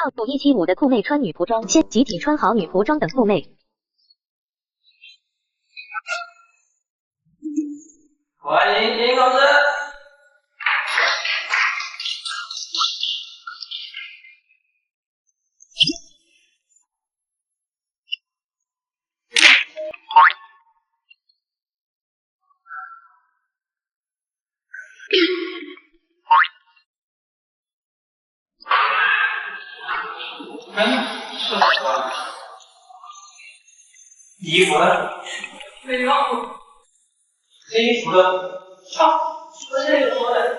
号5175的酷妹穿女仆装，先集体穿好女仆装等酷妹。欢迎金公司。是什么？衣服呢？没有。这衣服呢？我这里有说的。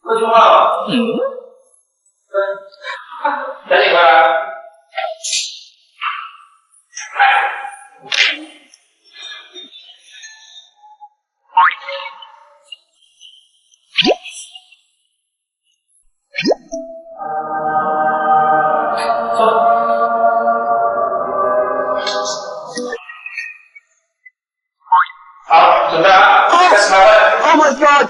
不说话了。赶紧回来。好，准备啊，开始开会。Oh my god！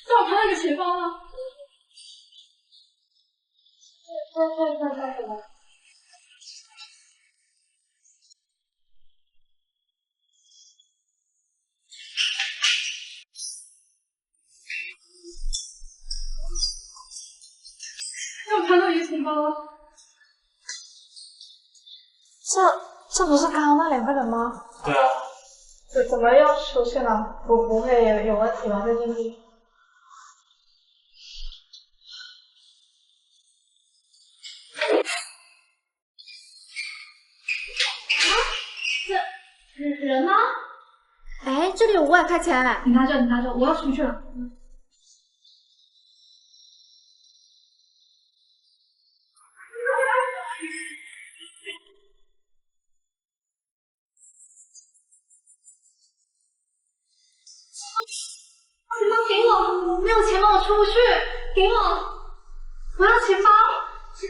让我看那个钱包啊！在。让我看到你的钱包啊！这不是刚刚那2个人吗？对啊。怎么又出现了？不会有问题吧？这经历？这人呢？哎，这里有500块钱。你拿着，我要出去了。钱包给我，没有钱包我出不去，给我，我要钱包，钱。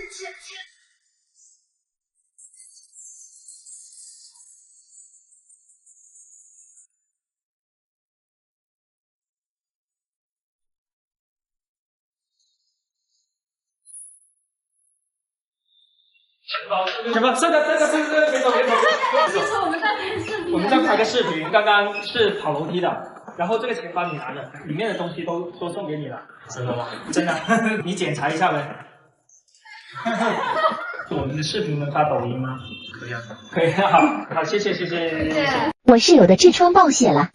什么？这个，别走！我们在拍视频。我们在拍个视频，刚刚是跑楼梯的，然后这个钱包你拿着，里面的东西都送给你了。真的吗？真的，你检查一下呗。我们的视频能发抖音吗？可以啊，可以啊，好，谢谢。我室友的痔疮爆血了，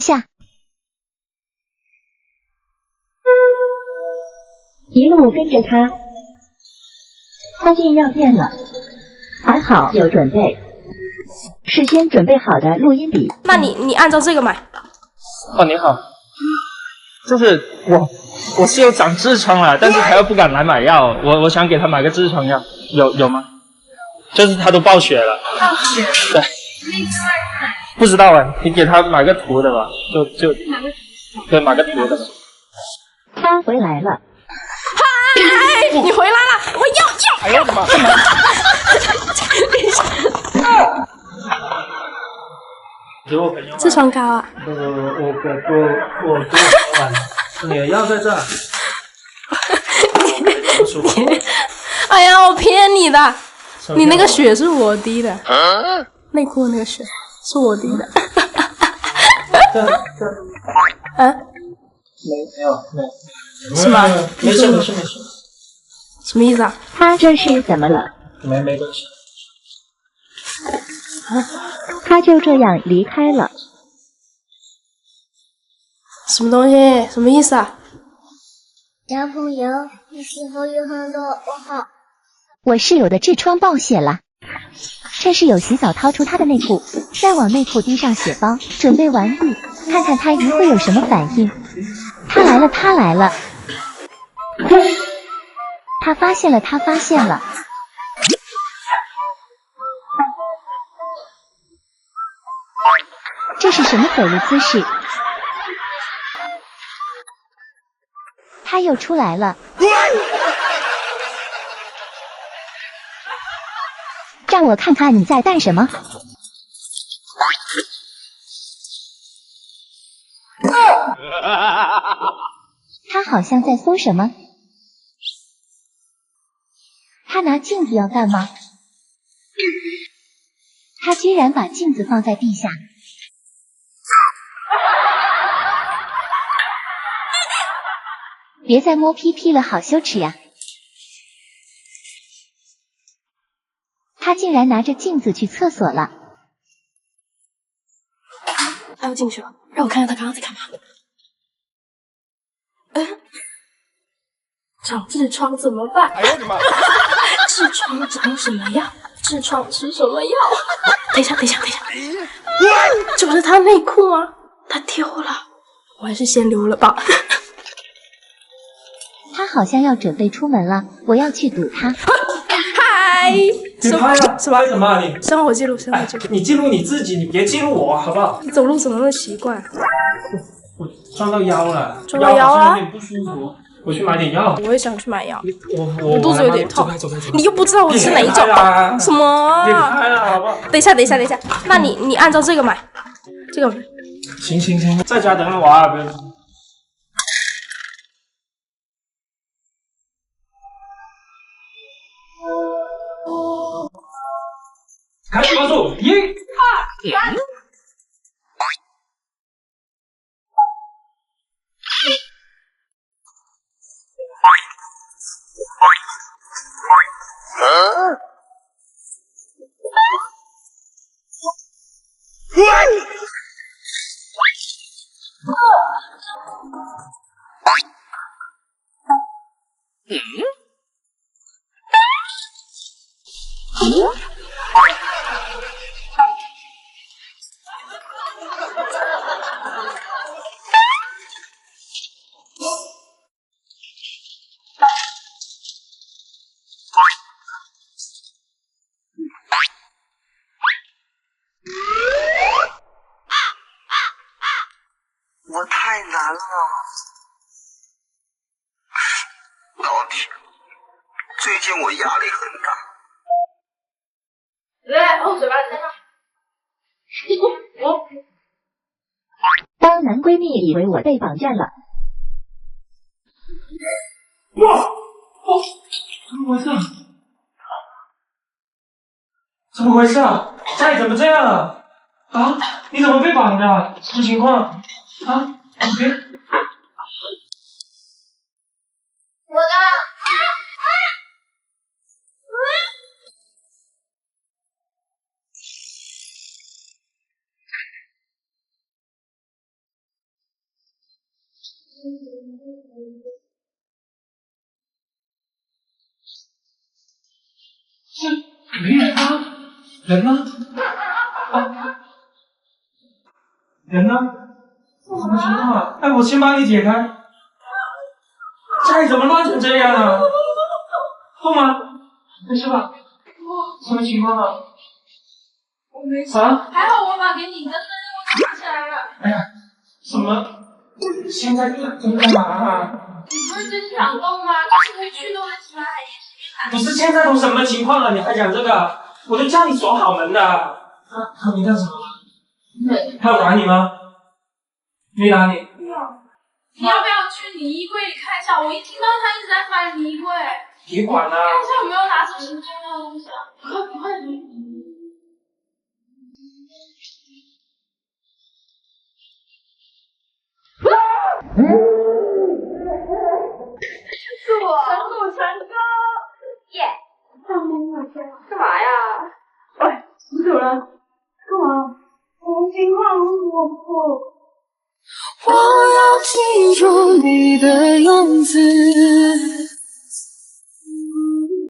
一路跟着他，他进药店了，还好有准备，事先准备好的录音笔。那你按照这个买。哦，你好，就是我是有长痔疮了，但是他又不敢来买药，我想给他买个痔疮药，有吗？就是他都爆血了。爆血。对。不知道哎，你给他买个涂的吧，就对，买个涂的。他回来了。嗨，你回来了，我要。哎呦我的妈！给我朋友。痔疮膏啊？我喝完了，你的药在这。哎呀，我骗你的，你那个血是我滴的，内裤那个血是我滴的。这。啊？没有。是吗？没事。什么意思啊？他这是怎么了？没关系。他就这样离开了。什么东西？什么意思啊？小朋友，你是否有很多不好？我室友的痔疮爆血了。这室友洗澡掏出他的内裤，再往内裤滴上血包，准备完毕，看看他姨会有什么反应。他来了！他发现了！这是什么走路姿势？他又出来了！让我看看你在干什么！他好像在搜什么。他拿镜子要干嘛？他居然把镜子放在地下。别再摸屁屁了，好羞耻呀！他竟然拿着镜子去厕所了。他要进去了，让我看看他刚刚在干嘛。长痔疮怎么办？哎呦我的妈！痔疮长什么样？痔疮吃什么药？等一下，这不是他内裤吗？他丢了，我还是先留了吧。他好像要准备出门了，我要去堵他。嗨，你拍了？拍什么啊你？生活记录。你记录你自己，你别记录我，好不好？你走路怎么那么奇怪？我撞到腰了，撞到腰了，有点不舒服，我去买点药。我也想去买药。我肚子有点痛。走开。你又不知道我吃哪一种？什么？别拍了，好不好？等一下，那你按照这个买，这个买。行，在家等我啊，不要。开始关注，1、2、3。我太难了，老铁，最近我压力很大。来，喝水吧，先生。当男闺蜜以为我被绑架了，哇！怎么回事？怎么回事啊？家里怎么这样了？啊？你怎么被绑的？什么情况？啊？你别……我的。是人吗？人呢？啊？人呢？什么情况啊？哎，我先帮你解开。家里怎么乱成这样啊？痛吗？没事吧？什么情况啊？我没事，啊？还好我把给你的那我打起来了。哎呀，什么？现在干嘛啊？你不是最近想动吗？就是可以驱动的起来。不是现在都什么情况了，你还讲这个？我都叫你锁好门的。他没干什么？他有打你吗？没打你。没有。你要不要去你衣柜里看一下？我一听到他一直在翻你衣柜。别管了。看一下有没有拿走什么重要的东西啊？快！是我，成功！耶！干嘛呀？喂，你怎么了？干嘛？什么情况？我要记住你的样子。